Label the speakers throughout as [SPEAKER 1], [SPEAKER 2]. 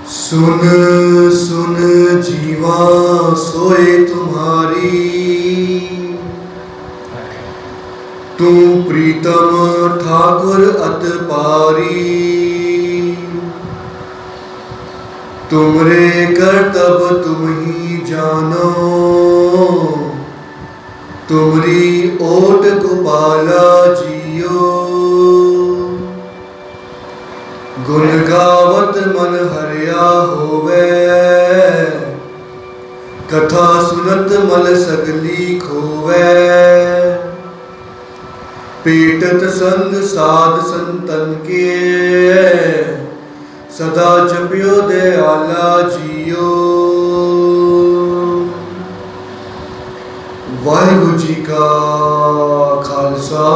[SPEAKER 1] सुन सुन जीवा सोए तुम्हारी, तू प्रीतम ठाकुर अत पारी। तुमरे करतब तुम ही जानो, तुमरी ओट गोपाला जियो। गुण गावत मन हरिया होवे, कथा सुनत मल सगली खोवे। पेटत संग साध संतन के, सदा जपियो दयाला जियो। वाहिगुरु जी का खालसा,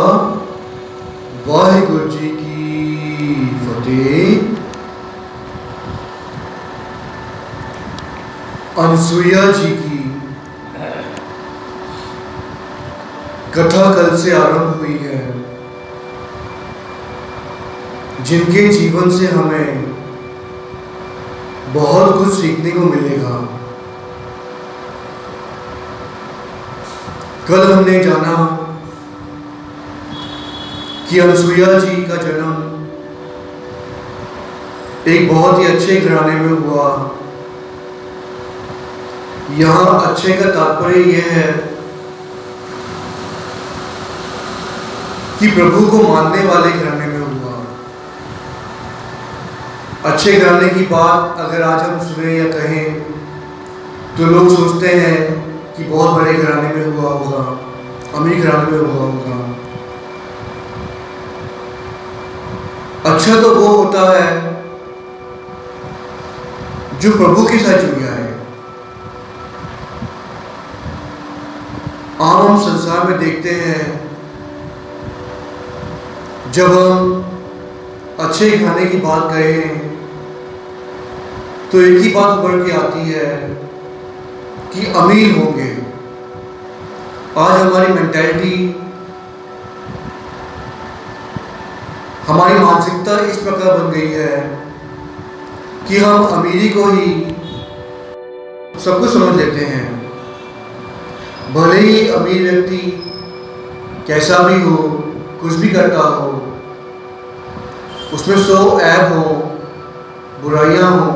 [SPEAKER 1] वाहिगुरु जी की फतेह। अनसुईया जी की कथा कल से आरंभ हुई है, जिनके जीवन से हमें बहुत कुछ सीखने को मिलेगा। कल हमने जाना कि अनसुईया जी का जन्म एक बहुत ही अच्छे घराने में हुआ। यहाँ अच्छे का तात्पर्य यह है कि प्रभु को मानने वाले घराने में हुआ। अच्छे घराने की बात अगर आज हम सुने या कहें तो लोग सोचते हैं कि बहुत बड़े घराने में हुआ होगा, अमीर घराने में हुआ होगा। अच्छा तो वो होता है जो प्रभु के साथ जुड़ गया है। आम हम संसार में देखते हैं, जब हम अच्छे खाने की बात करें तो एक ही बात उभर के आती है कि अमीर होंगे। आज हमारी मेंटालिटी, हमारी मानसिकता इस प्रकार बन गई है कि हम अमीरी को ही सब कुछ समझ लेते हैं। भले ही अमीर व्यक्ति कैसा भी हो, कुछ भी करता हो, उसमें 100 ऐब हो, बुराइयां हो,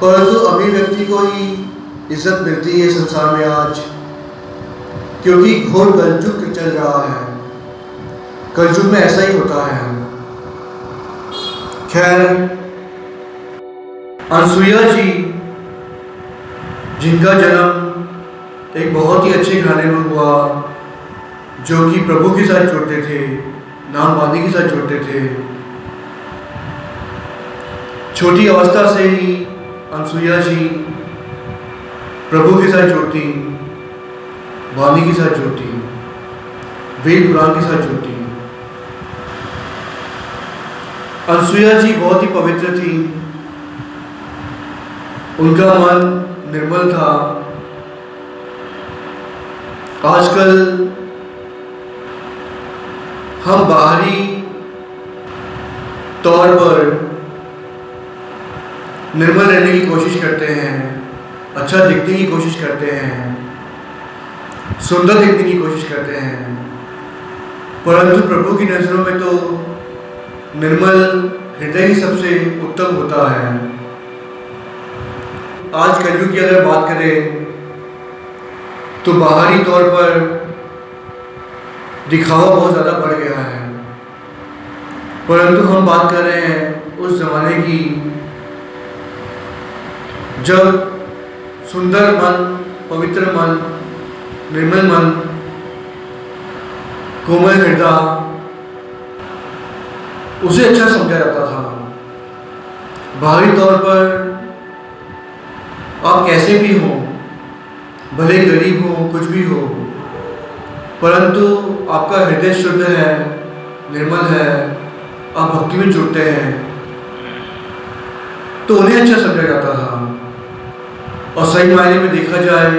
[SPEAKER 1] परंतु अमीर व्यक्ति को ही इज्जत मिलती है संसार में आज, क्योंकि घोर कलयुग चल रहा है। कलयुग में ऐसा ही होता है। खैर, अनसुईया जी जिनका जन्म एक बहुत ही अच्छे घराने में हुआ, जो कि प्रभु के साथ जुड़ते थे, नाम वाणी के साथ जुड़ते थे। छोटी अवस्था से ही अनसुईया जी प्रभु के साथ जुड़ती, वाणी के साथ जुड़ती, वेद पुराण के साथ जुड़ती। अनसुईया जी बहुत ही पवित्र थी, उनका मन निर्मल था। आजकल हम बाहरी तौर पर निर्मल रहने की कोशिश करते हैं, अच्छा दिखने की कोशिश करते हैं, सुंदर दिखने की कोशिश करते हैं, परंतु प्रभु की नज़रों में तो निर्मल हृदय ही सबसे उत्तम होता है। आज कलयुग की अगर बात करें तो बाहरी तौर पर दिखावा बहुत ज़्यादा बढ़ गया है, परंतु हम बात कर रहे हैं उस जमाने की जब सुंदर मन, पवित्र मन, निर्मल मन, कोमल हृदय, उसे अच्छा समझा जाता था। बाहरी तौर पर आप कैसे भी हो, भले गरीब हो, कुछ भी हो, परंतु आपका हृदय शुद्ध है, निर्मल है, आप भक्ति में जुड़ते हैं, तो उन्हें अच्छा समझा जाता था। और सही मायने में देखा जाए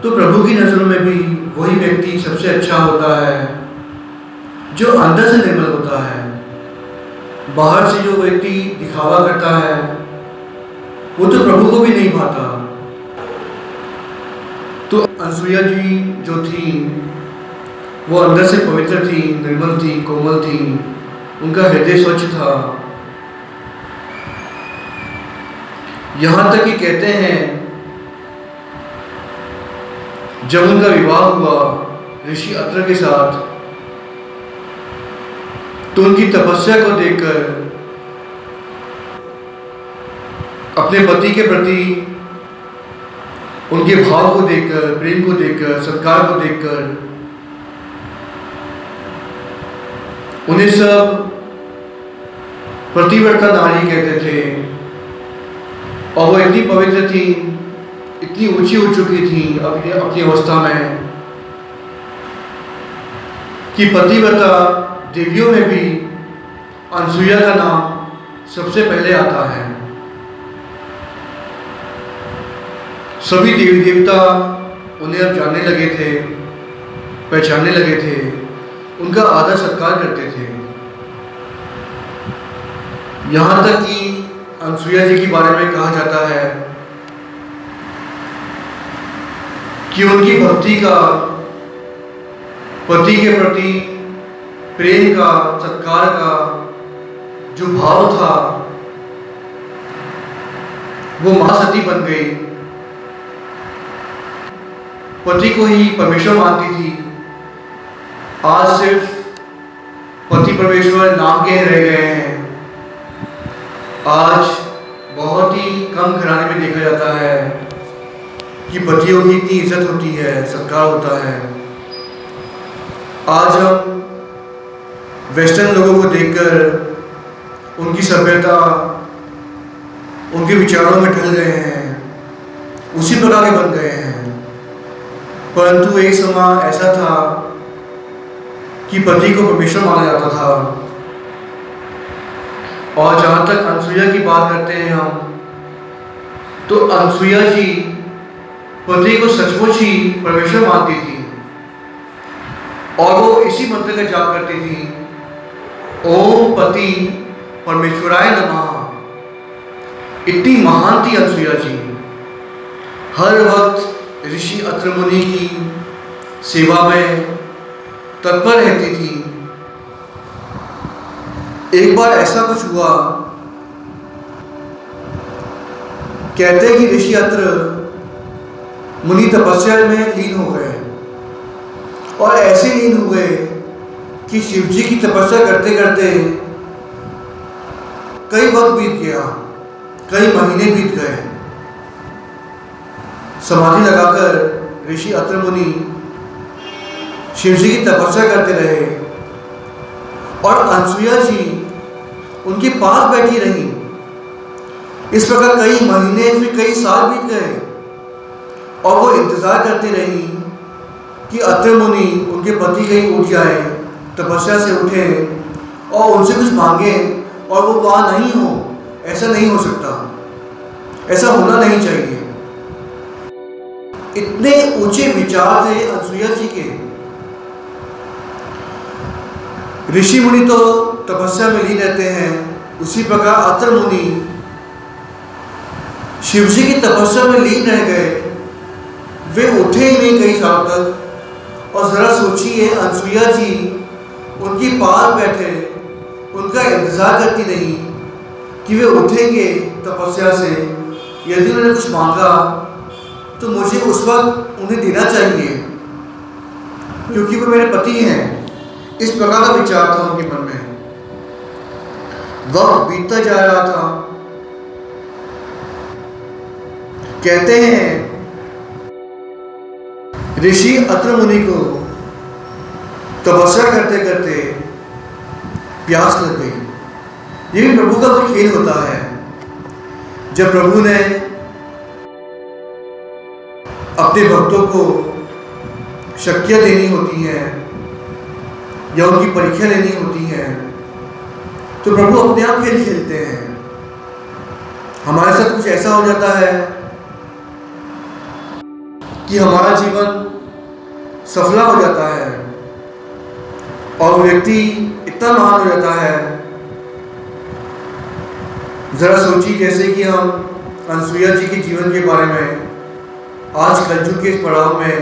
[SPEAKER 1] तो प्रभु की नज़रों में भी वही व्यक्ति सबसे अच्छा होता है जो अंदर से निर्मल होता है, बाहर से जो व्यक्ति दिखावा करता है वो तो प्रभु को भी नहीं भाता। तो अनसुईया जी जो थी वो अंदर से पवित्र थी, निर्मल थी, कोमल थी, उनका हृदय स्वच्छ था। यहां तक कि कहते हैं जब उनका विवाह हुआ ऋषि अत्र के साथ तो उनकी तपस्या को देखकर, अपने पति के प्रति उनके भाव को देखकर, प्रेम को देखकर, सत्कार को देखकर उन्हें सब प्रतिव्रता नारी कहते थे। और वो इतनी पवित्र थी, इतनी ऊंची हो चुकी थी अपनी अवस्था में कि पतिव्रता देवियों में भी अनसुईया का नाम सबसे पहले आता है। सभी देवी देवता उन्हें अब जानने लगे थे, पहचानने लगे थे, उनका आदर सत्कार करते थे। यहां तक कि अनसुईया जी के बारे में कहा जाता है कि उनकी भक्ति का, पति के प्रति प्रेम का, सत्कार का जो भाव था वो महासती बन गई। पति को ही परमेश्वर मानती थी। आज सिर्फ पति परमेश्वर नाम के रह गए हैं। आज बहुत ही कम घराने में देखा जाता है कि पतियों की इतनी इज्जत होती है, सत्कार होता है। आज हम वेस्टर्न लोगों को देखकर उनकी सभ्यता, उनके विचारों में ढल गए हैं, उसी प्रकार के बन गए हैं। परंतु एक समय ऐसा था कि पति को परमेश्वर माना जाता था। और जहाँ तक अनसुईया की बात करते हैं हम, तो अनसुईया जी पति को सचमुच ही परमेश्वर मानती थी और वो इसी मंत्र का जाप करती थी, ओम पति परमेश्वराय नमः। इतनी महान थी अनसुईया जी, हर वक्त ऋषि अत्र मुनि की सेवा में तत्पर रहती थी। एक बार ऐसा कुछ हुआ, कहते हैं कि ऋषि अत्र मुनि तपस्या में लीन हो गए और ऐसे लीन हुए कि शिव जी की तपस्या करते करते कई वक्त बीत गया, कई महीने बीत गए। समाधि लगाकर ऋषि अत्र मुनि शिव जी की तपस्या करते रहे और अनसुईया जी उनके पास बैठी रही। इस प्रकार कई महीने फिर कई साल बीत गए और वो इंतजार करती रही कि अत्र मुनि, उनके पति कहीं उठ जाए, तपस्या से उठे और उनसे कुछ मांगे और वो वहाँ नहीं हो। ऐसा नहीं हो सकता, ऐसा होना नहीं चाहिए। इतने ऊंचे विचार थे अनसुईया जी के। ऋषि मुनि तो तपस्या में लीन रहते हैं, उसी प्रकार अत्र मुनि शिव जी की तपस्या में लीन रह गए। वे उठे ही नहीं कई साल तक। और जरा सोचिए, अनसुईया जी उनकी पास बैठे, उनका इंतजार करती रही कि वे उठेंगे तपस्या से। यदि उन्होंने कुछ मांगा तो मुझे उस वक्त उन्हें देना चाहिए क्योंकि वो मेरे पति हैं। इस प्रकार का विचार था उनके मन में। वक्त बीतता जा रहा था। कहते हैं ऋषि अत्र मुनि को तपस्या करते करते प्यास लग गई। ये भी प्रभु का कोई खेल होता है। जब प्रभु ने अपने भक्तों को शक्तियां देनी होती हैं या उनकी परीक्षा लेनी होती है तो प्रभु अपने आप खेल खेलते हैं। हमारे साथ कुछ ऐसा हो जाता है कि हमारा जीवन सफला हो जाता है और व्यक्ति इतना महान हो जाता है ज़रा सोचिए, जैसे कि हम अनसुईया जी के जीवन के बारे में आज कलयुग के इस पड़ाव में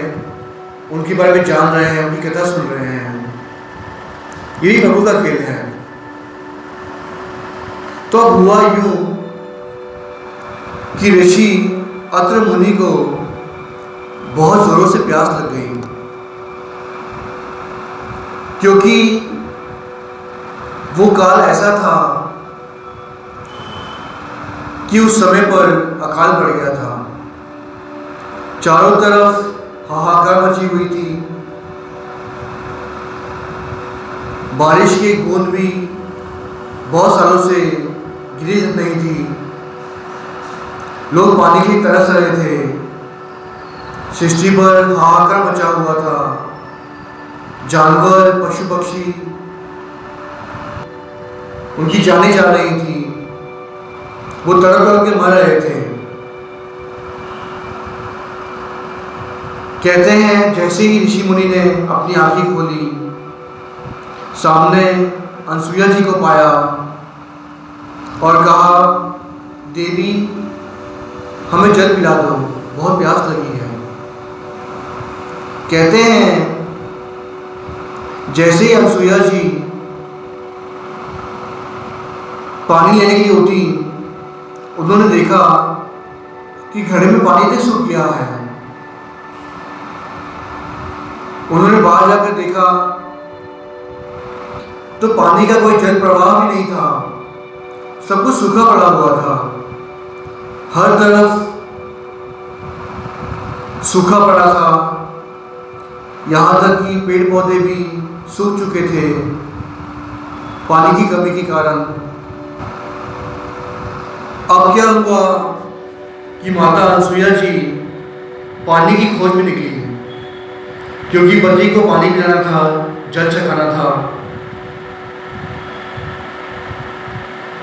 [SPEAKER 1] उनके बारे में जान रहे हैं, उनकी कथा सुन रहे हैं। यही प्रभु का खेल है। तो अब हुआ यूं कि ऋषि अत्र मुनि को बहुत जोरों से प्यास लग गई, क्योंकि वो काल ऐसा था कि उस समय पर अकाल पड़ गया था। चारों तरफ हाहाकार मची हुई थी। बारिश की बूंद भी बहुत सालों से गिरी नहीं थी। लोग पानी के लिए तरस रहे थे। सृष्टि पर हाहाकार मचा हुआ था। जानवर, पशु पक्षी, उनकी जानें जा रही थी। वो तड़प तड़प के मर रहे थे। कहते हैं जैसे ही ऋषि मुनि ने अपनी आंखें खोली, सामने अनसुईया जी को पाया और कहा, देवी हमें जल पिला दो, बहुत प्यास लगी है। कहते हैं जैसे ही अनसुईया जी पानी लेने के लिए उठी, उन्होंने देखा कि घड़े में पानी तो सूख गया है। उन्होंने बाहर जाकर देखा तो पानी का कोई जल प्रवाह भी नहीं था। सब कुछ सूखा पड़ा हुआ था। हर तरफ सूखा पड़ा था। यहाँ तक कि पेड़ पौधे भी सूख चुके थे पानी की कमी के कारण। अब क्या हुआ कि माता अनसुईया जी पानी की खोज में निकली, क्योंकि पति को पानी पिलाना था, जल चखाना था।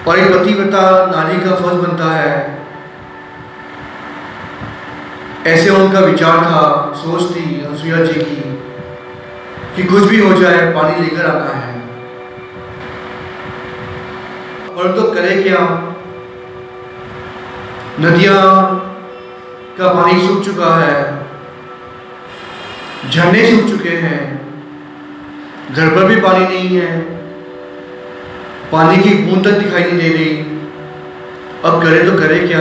[SPEAKER 1] और एक पतिव्रता नारी का फर्ज बनता है, ऐसे उनका विचार था, सोच थी अनसुईया जी की कि कुछ भी हो जाए पानी लेकर आना है। और तो करे क्या, नदियां का पानी सूख चुका है, झरने सूख चुके हैं, घर पर भी पानी नहीं है, पानी की बूंद तक दिखाई नहीं दे रही। अब करे तो करे क्या।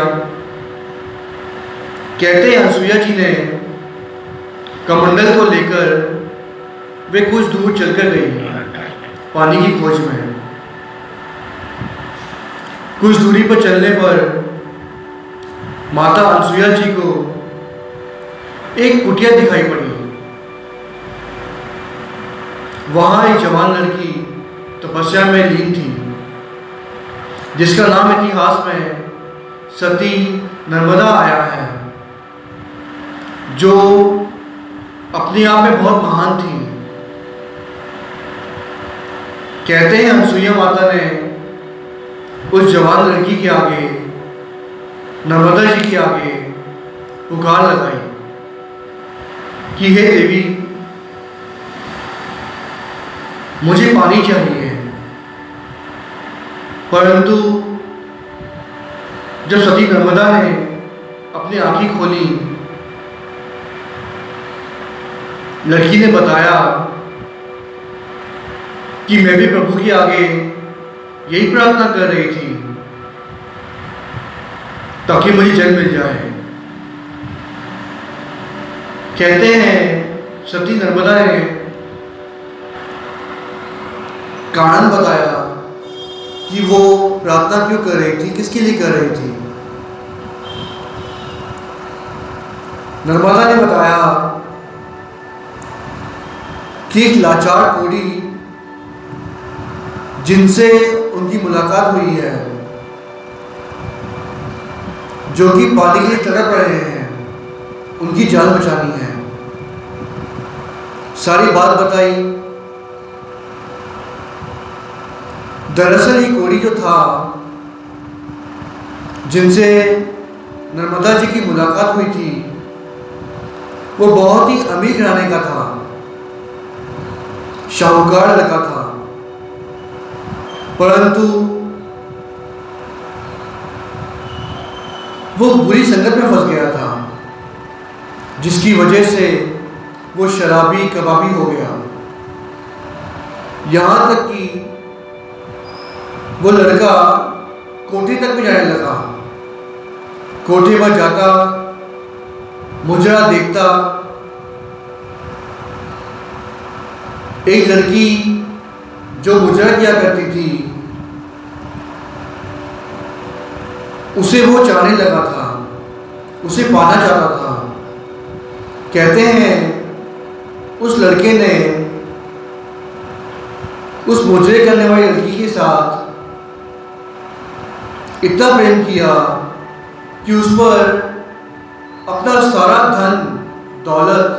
[SPEAKER 1] कहते हैं अनसुईया जी ने कमंडल को लेकर वे कुछ दूर चलकर गई पानी की खोज में। कुछ दूरी पर चलने पर माता अनसुईया जी को एक कुटिया दिखाई पड़ी। वहां एक जवान लड़की तपस्या में लीन थी, जिसका नाम इतिहास में सती नर्मदा आया है, जो अपने आप में बहुत महान थी। कहते हैं अनसुईया माता ने उस जवान लड़की के आगे, नर्मदा जी के आगे पुकार लगाई कि हे देवी, मुझे पानी चाहिए। परंतु जब सती नर्मदा ने अपनी आंखें खोली, लड़की ने बताया कि मैं भी प्रभु के आगे यही प्रार्थना कर रही थी ताकि मुझे जल मिल जाए। कहते हैं सती नर्मदा ने कारण बताया कि वो प्रार्थना क्यों कर रही थी, किसके लिए कर रही थी। नर्मदा ने बताया कि एक लाचार कोढ़ी जिनसे उनकी मुलाकात हुई है, जो कि पानी के लिए तड़प रहे हैं, उनकी जान बचानी है। सारी बात बताई। दरअसल ये कोढ़ी जो था, जिनसे नर्मदा जी की मुलाकात हुई थी, वो बहुत ही अमीर घराने का था, शाहूकार लड़का था। परंतु वो बुरी संगत में फंस गया था, जिसकी वजह से वो शराबी कबाबी हो गया। यहाँ तक कि वो लड़का कोठे तक भी जाने लगा। कोठे पर जाता, मुजरा देखता, एक लड़की जो मुजरा किया करती थी उसे वो चाहने लगा था, उसे पाना चाहता था। कहते हैं उस लड़के ने उस मुजरे करने वाली लड़की के साथ इतना प्रेम किया कि उस पर अपना सारा धन दौलत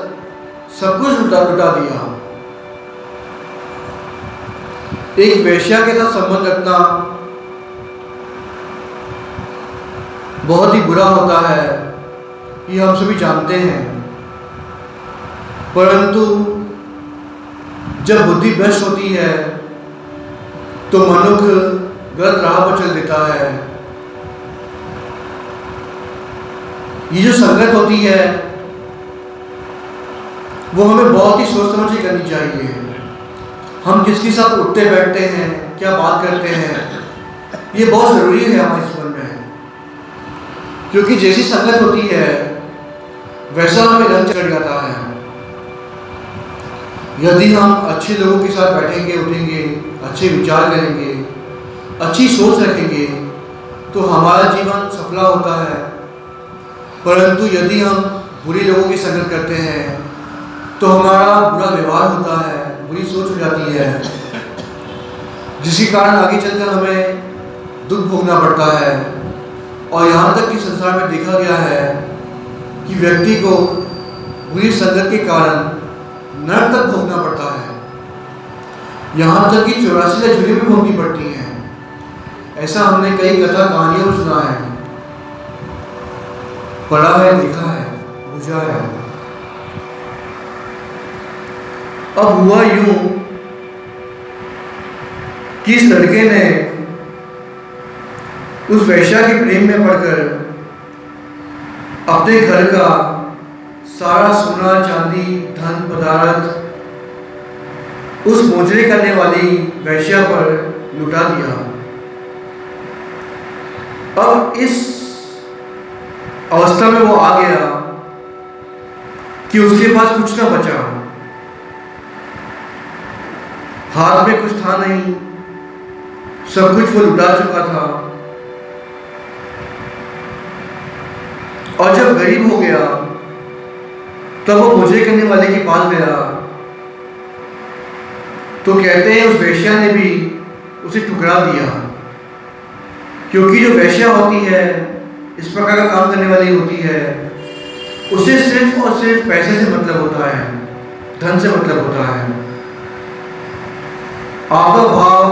[SPEAKER 1] सब कुछ लुटा दिया। एक वेश्या के साथ संबंध रखना बहुत ही बुरा होता है, ये हम सभी जानते हैं। परंतु जब बुद्धि भ्रष्ट होती है तो मनुष्य गलत राह पर चल देता है। ये जो संगत होती है वो हमें बहुत ही सोच समझ के करनी चाहिए। हम किसके साथ उठते बैठते हैं, क्या बात करते हैं, ये बहुत ज़रूरी है हमारे जीवन में, क्योंकि जैसी संगत होती है वैसा हमें रंग चढ़ जाता है। यदि हम अच्छे लोगों के साथ बैठेंगे, उठेंगे, अच्छे विचार करेंगे, अच्छी सोच रखेंगे तो हमारा जीवन सफला होता है। परंतु यदि हम बुरे लोगों की संगत करते हैं तो हमारा बुरा व्यवहार होता है, बुरी सोच हो जाती है, जिसके कारण आगे चलकर हमें दुख भोगना पड़ता है। और यहाँ तक कि संसार में देखा गया है कि व्यक्ति को बुरी संगत के कारण नरक तक भोगना पड़ता है। यहाँ तक कि 84 झूले भी भोगनी पड़ती हैं। ऐसा हमने कई कथा कहानियों में सुना है, पढ़ा है, देखा है, बुझा है। अब हुआ यूं कि इस लड़के ने उस वेश्या के प्रेम में पड़कर अपने घर का सारा सोना चांदी धन पदार्थ उस मोजरे करने वाली वेश्या पर लुटा दिया। अब इस अवस्था में वो आ गया कि उसके पास कुछ ना बचा, हाथ में कुछ था नहीं, सब कुछ वो लुटा चुका था। और जब गरीब हो गया तब वो मुझे करने वाले के पास गया तो कहते हैं उस वेश्या ने भी उसे ठुकरा दिया, क्योंकि जो वेश्या होती है, इस प्रकार का काम करने वाली होती है, उसे सिर्फ और सिर्फ पैसे से मतलब होता है, धन से मतलब होता है। आपका भाव,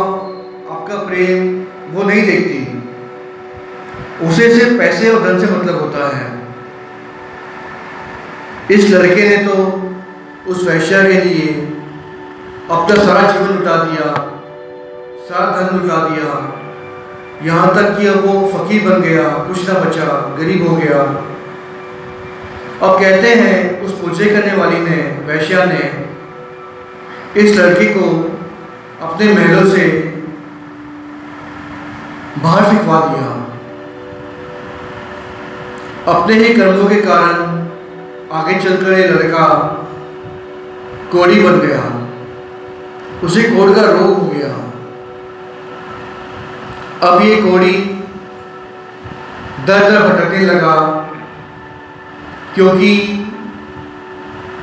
[SPEAKER 1] आपका प्रेम वो नहीं देखती, उसे सिर्फ पैसे और धन से मतलब होता है। इस लड़के ने तो उस वेश्या के लिए अपना सारा जीवन लुटा दिया, सारा धन लुटा दिया, यहाँ तक कि अब वो फकीर बन गया, कुछ ना बचा, गरीब हो गया। अब कहते हैं उस पूजे करने वाली ने, वेश्या ने इस लड़की को अपने महलों से बाहर फिकवा दिया। अपने ही कर्मों के कारण आगे चलकर ये लड़का कोढ़ी बन गया, उसे कोढ़ का रोग हो गया। अब ये कोढ़ी दर दर भटकने लगा, क्योंकि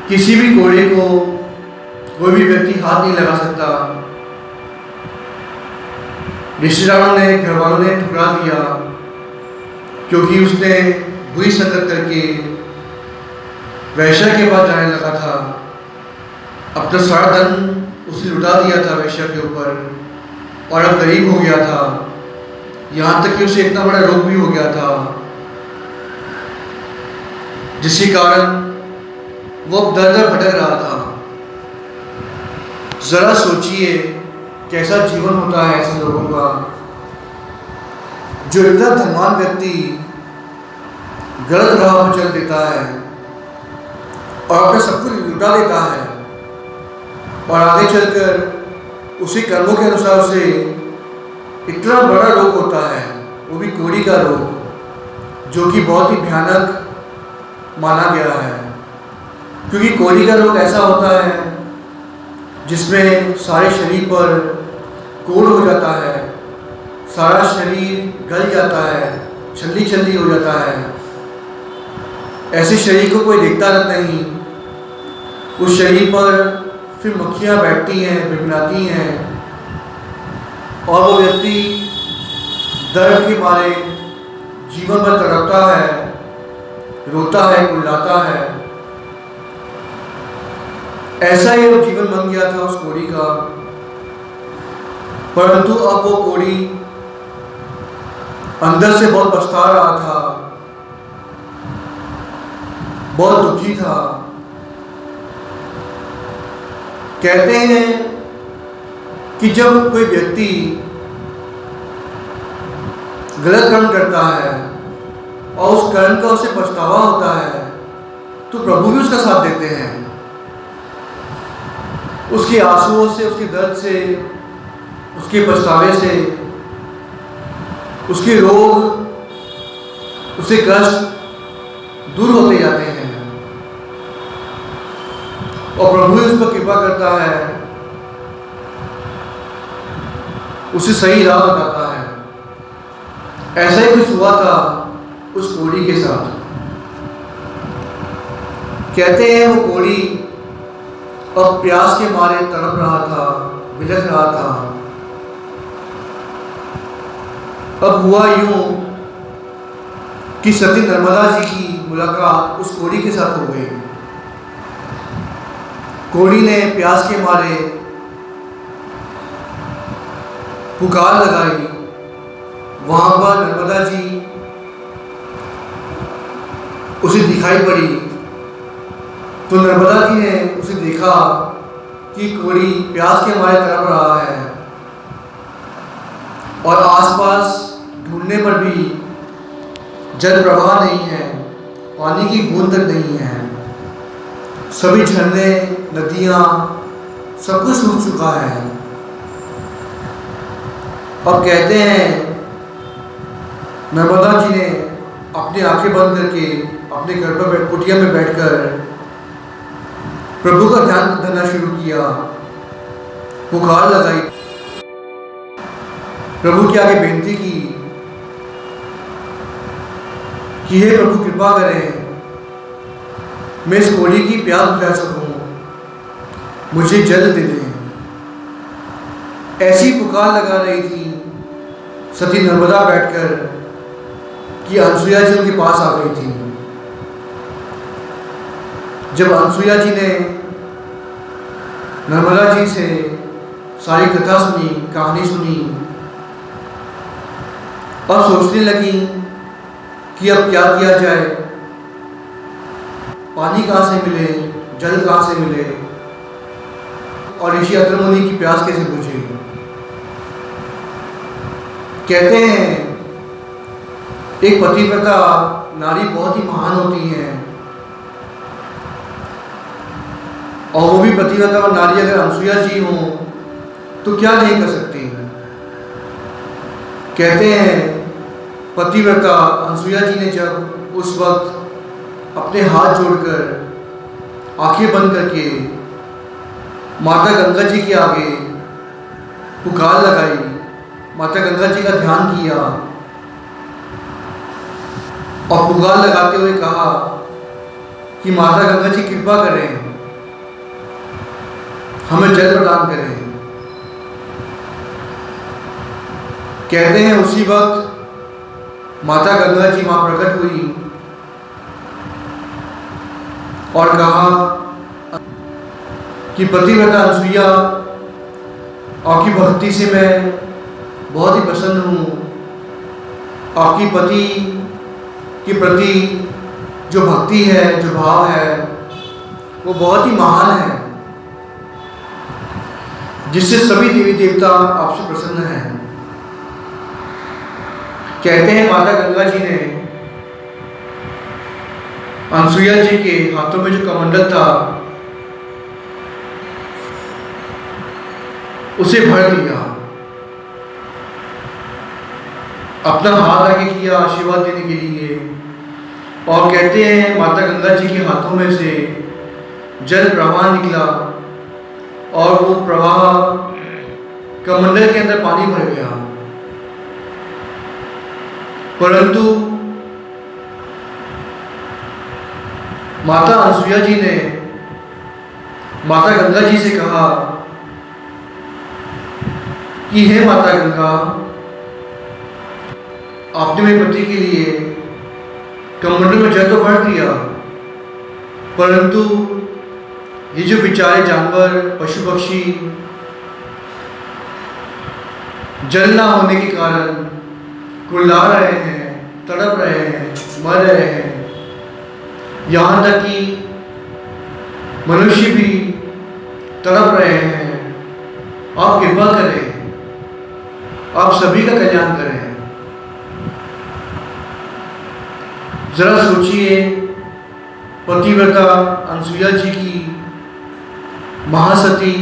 [SPEAKER 1] किसी भी कोढ़े को कोई भी व्यक्ति हाथ नहीं लगा सकता। रिश्तेदारों ने, घर वालों ने ठुकरा दिया, क्योंकि उसने बुरी संगत करके वेश्या के पास जाने लगा था, अपना सारा धन उसने लुटा दिया था वेश्या के ऊपर, और अब गरीब हो गया था। यहाँ तक कि उसे इतना बड़ा रोग भी हो गया था, जिसके कारण वो अब दर दर भटक रहा था। जरा सोचिए कैसा जीवन होता है ऐसे लोगों का, जो इतना धनवान व्यक्ति गलत राह पर चल देता है और अपना सब कुछ लुटा देता है, और आगे चलकर उसी कर्मों के अनुसार उसे इतना बड़ा रोग होता है, वो भी कोढ़ी का रोग, जो कि बहुत ही भयानक माना गया है। क्योंकि कोढ़ी का रोग ऐसा होता है जिसमें सारे शरीर पर कोढ़ हो जाता है, सारा शरीर गल जाता है, छल्ली छल्ली हो जाता है। ऐसे शरीर को कोई देखता नहीं। उस शरीर पर फिर मक्खियाँ बैठती हैं, भिनभिनाती हैं, और वो व्यक्ति दर्द के मारे जीवन भर तड़पता है, रोता है, कुल्लाता है। ऐसा ही वो जीवन बन गया था उस कोढ़ी का। परंतु अब वो कोढ़ी अंदर से बहुत पछता रहा था, बहुत दुखी था। कहते हैं कि जब कोई व्यक्ति गलत कर्म करता है और उस कर्म का उसे पछतावा होता है, तो प्रभु भी उसका साथ देते हैं। उसके आंसुओं से, उसके दर्द से, उसके पछतावे से, उसके रोग, उसके कष्ट दूर होते जाते हैं, और प्रभु उस पर कृपा करता है, उसे सही राह बताता है। ऐसा ही कुछ हुआ था उस कोढ़ी के साथ। कहते हैं वो कोढ़ी अब प्यास के मारे तड़प रहा था, बिलख रहा था। अब हुआ यूं कि सती नर्मदा जी की मुलाकात उस कोढ़ी के साथ हो गई। कोढ़ी ने प्यास के मारे पुकार लगाई। वहां पर नर्मदा जी उसे दिखाई पड़ी, तो नर्मदा जी ने उसे देखा कि कोढ़ी प्यास के मारे तड़प रहा है, और आसपास ढूंढने पर भी जल प्रवाह नहीं है, पानी की बूंद तक नहीं है। सभी झरने, नदियाँ, सब कुछ सूख चुका है। अब कहते हैं नर्मदा जी ने अपनी आंखें बंद करके अपने घर पर कुटिया में बैठकर प्रभु का ध्यान करना शुरू किया, पुकार लगाई, प्रभु के आगे बेनती की कि हे प्रभु कृपा करें, मैं इस कोढ़ी की प्यास बुझा सकूं, मुझे जल दे दें। ऐसी पुकार लगा रही थी सती नर्मदा बैठकर कि अनसुईया जी उनके पास आ गई थी। जब अनसुईया जी ने नर्मदा जी से सारी कथा सुनी, कहानी सुनी, और सोचने लगी कि अब क्या किया जाए, पानी कहाँ से मिले, जल कहाँ से मिले, और ऋषि अत्रि मुनि की प्यास कैसे बुझे। कहते हैं एक पतिव्रता नारी बहुत ही महान होती है, और वो भी पतिव्रता नारी अगर अनसुईया जी हो तो क्या नहीं कर सकती। कहते हैं पतिव्रता अनसुईया जी ने जब उस वक्त अपने हाथ जोड़कर आंखें बंद करके माता गंगा जी के आगे पुकार लगाई, माता गंगा जी का ध्यान किया, और पुकार लगाते हुए कहा कि माता गंगा जी कृपा करें, हमें जल प्रदान करें। कहते हैं उसी वक्त माता गंगा जी वहां प्रकट हुई और कहा कि पतिव्रता अनसुईया, आपकी भक्ति से मैं बहुत ही प्रसन्न हूँ। आपकी पति के प्रति जो भक्ति है, जो भाव है, वो बहुत ही महान है, जिससे सभी देवी देवता आपसे प्रसन्न हैं। कहते हैं माता गंगा जी ने अनसुईया जी के हाथों में जो कमंडल था उसे भर दिया, अपना हाथ आगे किया आशीर्वाद देने के लिए, और कहते हैं माता गंगा जी के हाथों में से जल प्रवाह निकला और वो प्रवाह कमंडल के अंदर पानी भर गया। परंतु माता अनसुईया जी ने माता गंगा जी से कहा कि हे माता गंगा, आपने मेरे पति के लिए कमंडल में जल तो भर दिया, परंतु ये जो बेचारे जानवर पशु पक्षी जल ना होने के कारण कुल्ला रहे हैं, तड़प रहे हैं, मर रहे हैं, यहाँ तक कि मनुष्य भी तड़प रहे हैं। आप कृपा करें, आप सभी का कल्याण करें। जरा सोचिए पतिव्रता अनसुईया जी की, महासती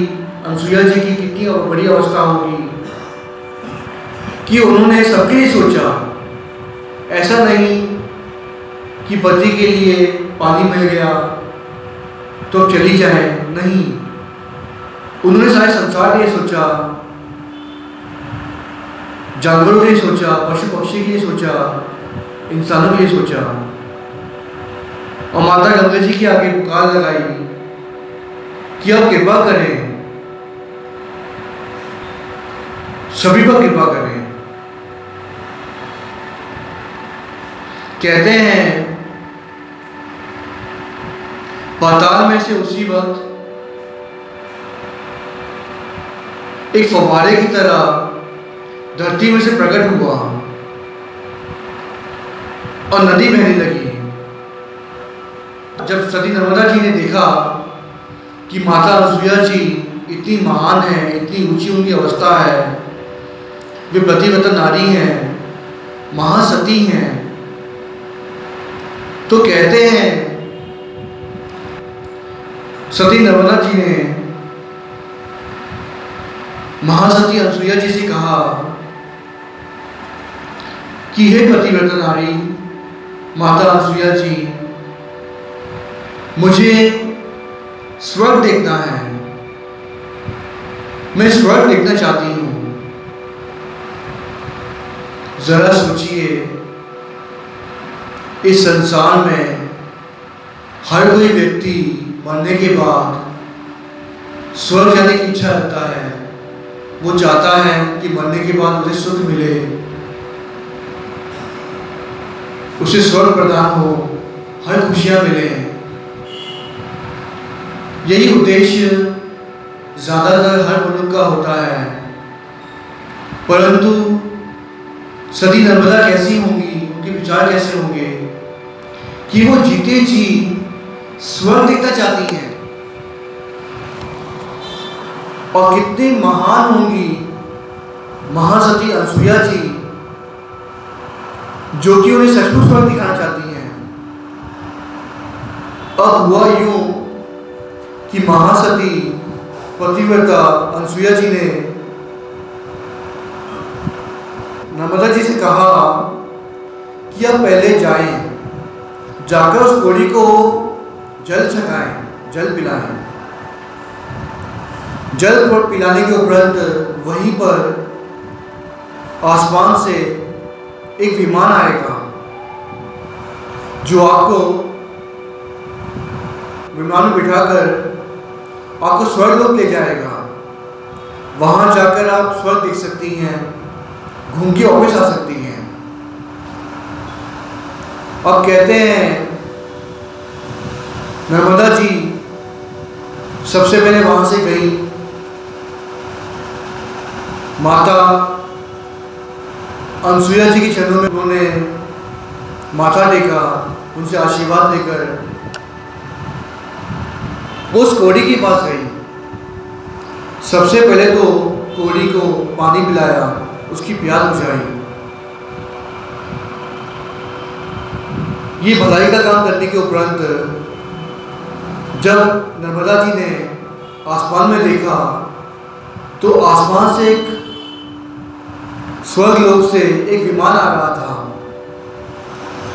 [SPEAKER 1] अनसुईया जी की कितनी बड़ी अवस्था होगी कि उन्होंने सबके लिए सोचा। ऐसा नहीं कि पति के लिए पानी मिल गया तो चली जाए, नहीं, उन्होंने सारे संसार के लिए सोचा, जानवरों के लिए सोचा, पशु पक्षी के लिए सोचा, इंसानों के लिए सोचा, और माता गंगा जी की आगे पुकार लगाई कि आप कृपा करें, सभी पर कृपा करें। कहते हैं पाताल में से उसी वक्त एक फव्वारे की तरह धरती में से प्रकट हुआ और नदी बहने लगी। जब सती नर्मदा जी ने देखा कि माता अनसुईया जी इतनी महान है, इतनी ऊंची उनकी अवस्था है, वे पतिव्रता नारी हैं, महासती हैं, तो कहते हैं सती नर्मदा जी ने महासती अनसुईया जी से कहा कि हे पतिव्रता नारी माता अनसुईया जी, मुझे स्वर्ग देखना है, मैं स्वर्ग देखना चाहती हूँ। जरा सोचिए, इस संसार में हर कोई व्यक्ति मरने के बाद स्वर्ग जाने की इच्छा रखता है। वो चाहता है कि मरने के बाद उसे सुख मिले, उसे स्वर्ग प्रदान हो, हर खुशियां मिले। यही उद्देश्य ज्यादातर हर मनुष्य का होता है। परंतु सती नर्मदा कैसी होंगी, उनके विचार कैसे होंगे कि वो जीते जी स्वर्ग देखना चाहती हैं, और कितनी महान होंगी महासती अनसुईया जी, जो कि उन्हें सचमुच स्वर्ग दिखाना चाहती हैं। अब हुआ यूं कि महासती पतिव्रता अनसुईया जी ने नर्मदा जी से कहा कि आप पहले जाएं, जाकर उस घोड़ी को जल छकाएं, जल पिलाएं। जल पिलाने के उपरांत वहीं पर आसमान से एक विमान आएगा जो आपको विमान में बिठाकर आपको स्वर्ग लोक ले जाएगा। वहां जाकर आप स्वर्ग देख सकती हैं, घूम के वापस आ सकती हैं। अब कहते हैं नर्मदा जी सबसे पहले वहां से गई, माता अनसुईया जी के चरणों में उन्होंने माथा टेका, उनसे आशीर्वाद लेकर वो उस कोड़ी के पास गई। सबसे पहले तो कोड़ी को पानी पिलाया, उसकी प्यास बुझाई। ये भलाई का काम करने के उपरांत जब नर्मदा जी ने आसमान में देखा तो आसमान से एक स्वर्गलोक से एक विमान आ रहा था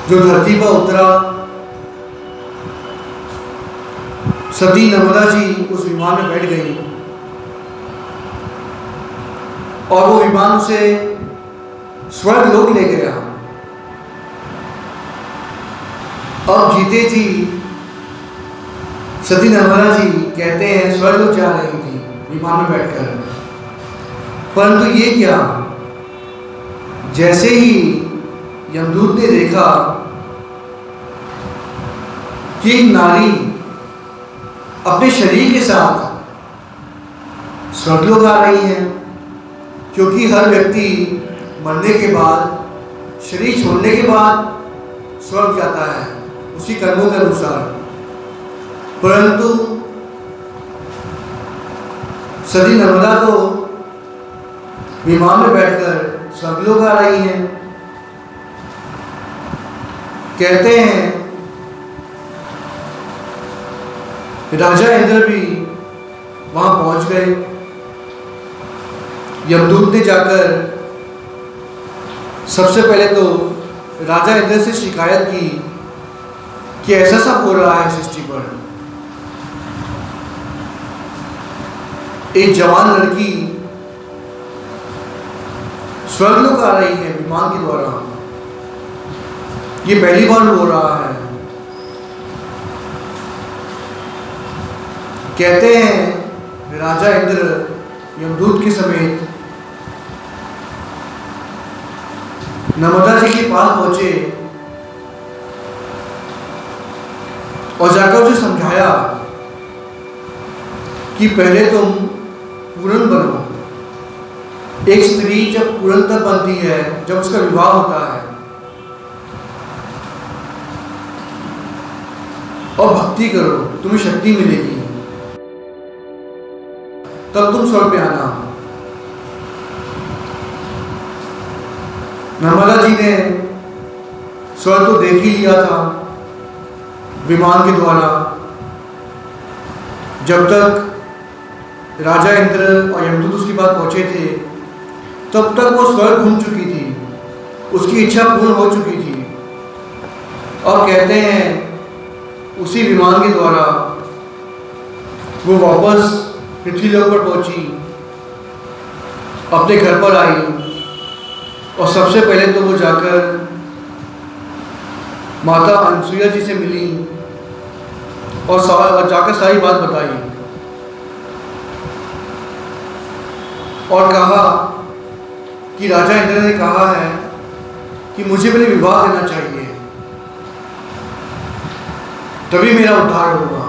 [SPEAKER 1] जो धरती पर उतरा। सती नर्मदा जी उस विमान में बैठ गई और वो विमान उसे स्वर्गलोक ले गया। अब जीते जी सती नर्मदा जी कहते हैं स्वर्गलोक जा रही थी विमान में बैठकर, परंतु ये क्या, जैसे ही यमदूत ने देखा कि एक नारी अपने शरीर के साथ स्वर्गलोक आ रही है, क्योंकि हर व्यक्ति मरने के बाद, शरीर छोड़ने के बाद स्वर्ग जाता है उसी कर्मों के अनुसार, परंतु सती नर्मदा तो विमान में बैठकर स्वर्गलोक आ रही हैं। कहते हैं राजा इंद्र भी वहां पहुंच गए। यमदूत ने जाकर सबसे पहले तो राजा इंद्र से शिकायत की कि ऐसा सब हो रहा है सृष्टि पर। एक जवान लड़की स्वर्गलोक आ रही है विमान के द्वारा, ये पहली बार हो रहा है। कहते हैं राजा इंद्र यमदूत के समेत नर्मदा जी के पास पहुंचे और जाकर उसे समझाया कि पहले तुम पूर्ण बनो। एक स्त्री जब पूर्ण तब बनती है जब उसका विवाह होता है और भक्ति करो, तुम्हें शक्ति मिलेगी, तब तुम स्वर्ग में आना। नर्मदा जी ने स्वर्ग तो देख ही लिया था विमान के द्वारा। जब तक राजा इंद्र और यमदूत उसके पास पहुंचे थे तब तक वो स्वर्ग घूम चुकी थी, उसकी इच्छा पूर्ण हो चुकी थी। और कहते हैं उसी विमान के द्वारा वो वापस पृथ्वी लोक पर पहुंची, अपने घर पर आई और सबसे पहले तो वो जाकर माता अनसुईया जी से मिली और जाकर सारी बात बताई और कहा कि राजा इंद्र ने कहा है कि मुझे पहले विवाह करना चाहिए, तभी मेरा उद्धार होगा,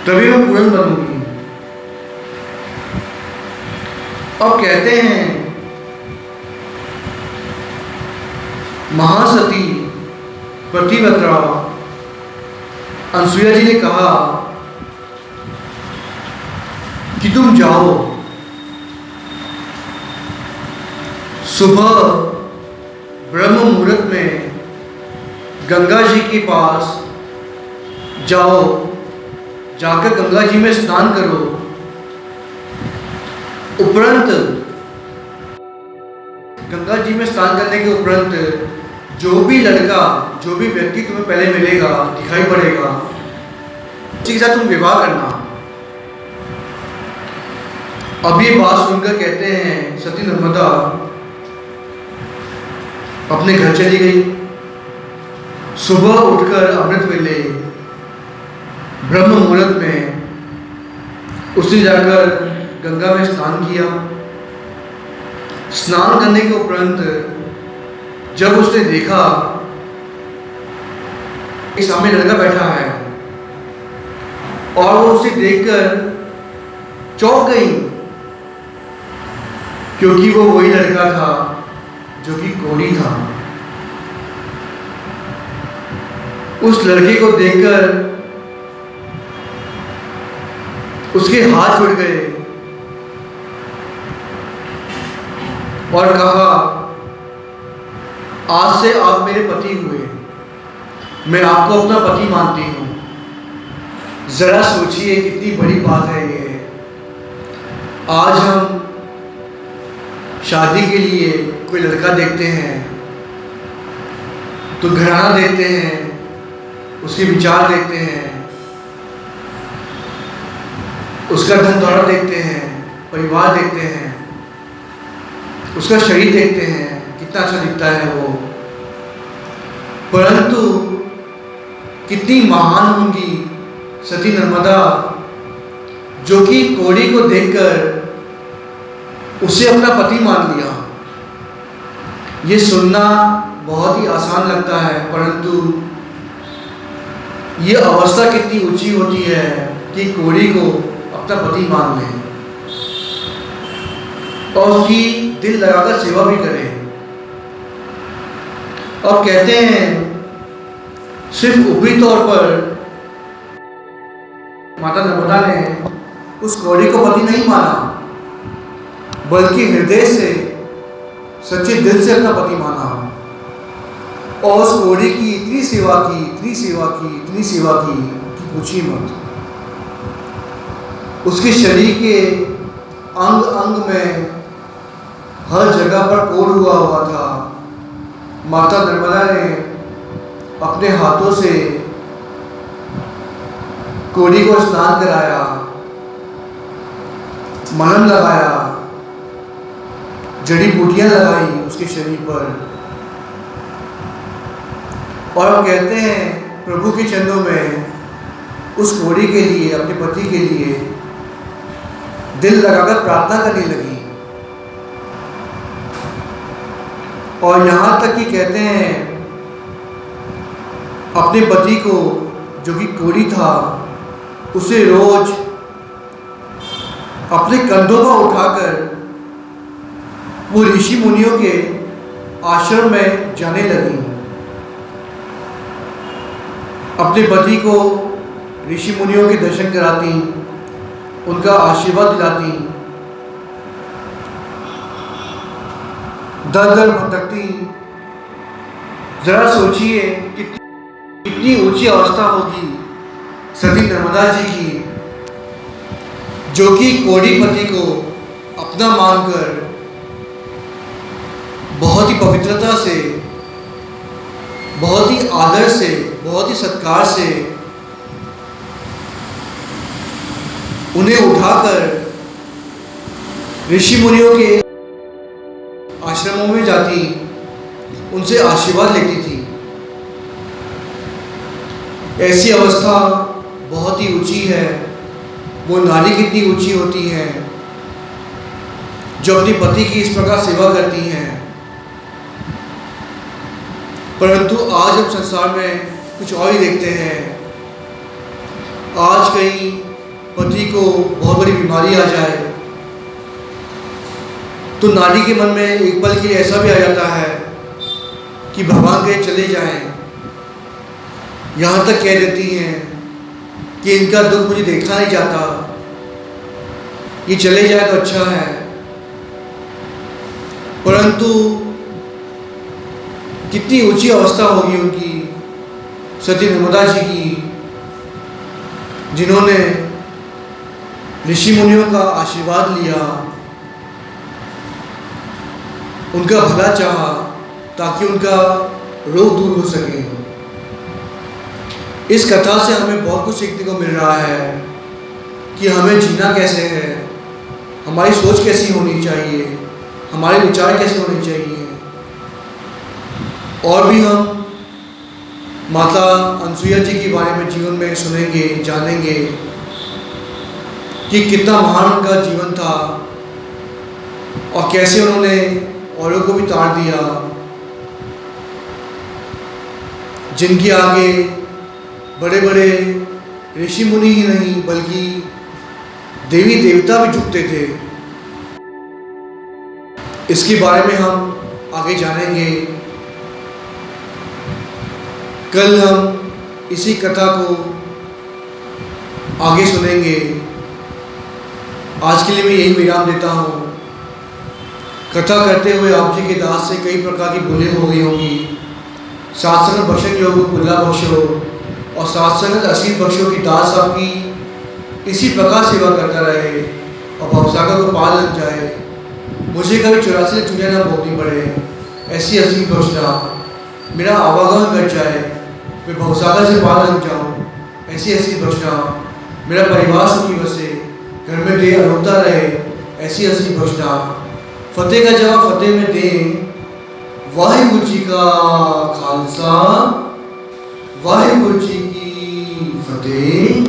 [SPEAKER 1] तभी मैं पूर्ण बनूंगी। अब कहते हैं महासती प्रतिव्रता अनसुईया जी ने कहा कि तुम जाओ, सुबह ब्रह्म मुहूर्त में गंगा जी के पास जाओ, जाकर गंगा जी में स्नान करो, उपरंत गंगा जी में स्नान करने के उपरंत जो भी लड़का, जो भी व्यक्ति तुम्हें पहले मिलेगा, दिखाई पड़ेगा, उसी के साथ तुम विवाह करना। अब ये बात सुनकर कहते हैं सती नर्मदा अपने घर चली गई। सुबह उठकर अमृत वेले ब्रह्म मुहूर्त में उसने जाकर गंगा में स्नान किया। स्नान करने के उपरांत जब उसने देखा एक सामने लड़का बैठा है और वो उसे देखकर चौंक गई, क्योंकि वो वही लड़का था जो कि कोढ़ी था। उस लड़के को देखकर उसके हाथ छूट गए और कहा आज से आप मेरे पति हुए, मैं आपको अपना पति मानती हूँ। ज़रा सोचिए कितनी बड़ी बात है ये। आज हम शादी के लिए कोई लड़का देखते हैं तो घराना देखते हैं, उसके विचार देखते हैं, उसका धन दौलत देखते हैं, परिवार देखते हैं, उसका शरीर देखते हैं, कितना अच्छा दिखता है वो। परंतु कितनी महान होंगी सती नर्मदा, जो कि कोड़ी को देखकर उसे अपना पति मान लिया। ये सुनना बहुत ही आसान लगता है, परंतु ये अवस्था कितनी ऊंची होती है कि कोड़ी को अपना पति मान ले और उसकी दिल लगाकर सेवा भी करे। और कहते हैं सिर्फ ऊपरी तौर पर माता नर्मदा ने उस कोड़ी को पति नहीं माना, बल्कि हृदय से, सच्चे दिल से अपना पति माना और उस कोड़ी की इतनी सेवा की, इतनी सेवा की, इतनी सेवा की कि पूछिए मत। उसके शरीर के अंग अंग में हर जगह पर कोढ़ हुआ था। माता नर्मदा ने अपने हाथों से कोड़ी को स्नान कराया, मलहम लगाया, जड़ी बूटियां लगाई उसके शरीर पर। और हम कहते हैं प्रभु के चरणों में उस कोड़ी के लिए, अपने पति के लिए दिल लगाकर प्रार्थना करने लगी। और यहाँ तक कि कहते हैं अपने पति को, जो कि कोड़ी था, उसे रोज अपने कंधों पर उठाकर वो ऋषि मुनियों के आश्रम में जाने लगी। अपने पति को ऋषि मुनियों के दर्शन कराती, उनका आशीर्वाद दिलाती, दर दर भटकती। जरा सोचिए कितनी ऊंची अवस्था होगी सती नर्मदा जी की, जो कि कोड़ी पति को अपना मानकर बहुत ही पवित्रता से, बहुत ही आदर से, बहुत ही सत्कार से उन्हें उठाकर ऋषि मुनियों के आश्रमों में जाती, उनसे आशीर्वाद लेती थी। ऐसी अवस्था बहुत ही ऊंची है। वो नारी कितनी ऊंची होती है जो अपने पति की इस प्रकार सेवा करती हैं। परंतु आज हम संसार में कुछ और ही देखते हैं। आज कहीं पति को बहुत बड़ी बीमारी आ जाए तो नारी के मन में एक पल के लिए ऐसा भी आ जाता है कि भगवान कहे चले जाएं। यहाँ तक कह देती हैं कि इनका दुख मुझे देखा नहीं जाता, ये चले जाए तो अच्छा है। परंतु कितनी ऊंची अवस्था होगी उनकी, सती नर्मदा जी की, जिन्होंने ऋषि मुनियों का आशीर्वाद लिया, उनका भला चाहा ताकि उनका रोग दूर हो सके। इस कथा से हमें बहुत कुछ सीखने को मिल रहा है कि हमें जीना कैसे है, हमारी सोच कैसी होनी चाहिए, हमारे विचार कैसे होने चाहिए। और भी हम माता अनसुईया जी के बारे में जीवन में सुनेंगे, जानेंगे कि कितना महान उनका जीवन था और कैसे उन्होंने औरों को भी तार दिया, जिनके आगे बड़े बड़े ऋषि मुनि ही नहीं बल्कि देवी देवता भी झुकते थे। इसके बारे में हम आगे जानेंगे। कल हम इसी कथा को आगे सुनेंगे। आज के लिए मैं यही विराम देता हूँ। कथा करते हुए आप जी के दास से कई प्रकार की भूलें हो गई होंगी। सात संगत बख्शन योग पुल्ला बख्शो और सात संगत असीम बख्शो की दास आपकी इसी प्रकार सेवा करता रहे और भवसागर को पार लग जाए। मुझे कभी 84 चुनिया ना भोगनी पड़े, ऐसी असीम बख्शना। मेरा आवागमन कर जाए, मैं भवसागर से पार लग जाऊँ, ऐसी असीम बख्शना। मेरा परिवार सुखी बसे, घर में दे रोता रहे, ऐसी असीम बख्शना। फतेह का जवाब फतेह में दें। वाहिगुरु जी का खालसा, वाहिगुरु जी की फतेह।